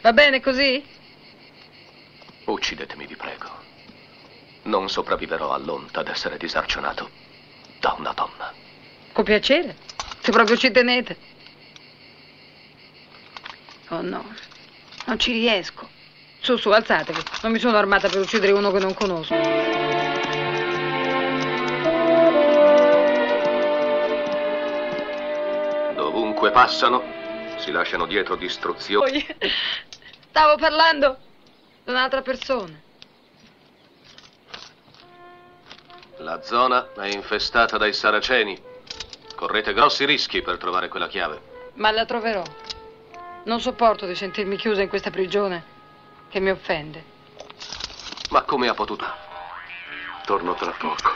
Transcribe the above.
Va bene così? Uccidetemi, vi prego. Non sopravviverò all'onta d'essere disarcionato da una donna. Con piacere, se proprio ci tenete. Oh no, non ci riesco. Su, su, alzatevi. Non mi sono armata per uccidere uno che non conosco. Dovunque passano, si lasciano dietro distruzioni. Stavo parlando di un'altra persona. La zona è infestata dai saraceni. Correte grossi rischi per trovare quella chiave. Ma la troverò. Non sopporto di sentirmi chiusa in questa prigione che mi offende. Ma come ha potuto? Torno tra poco.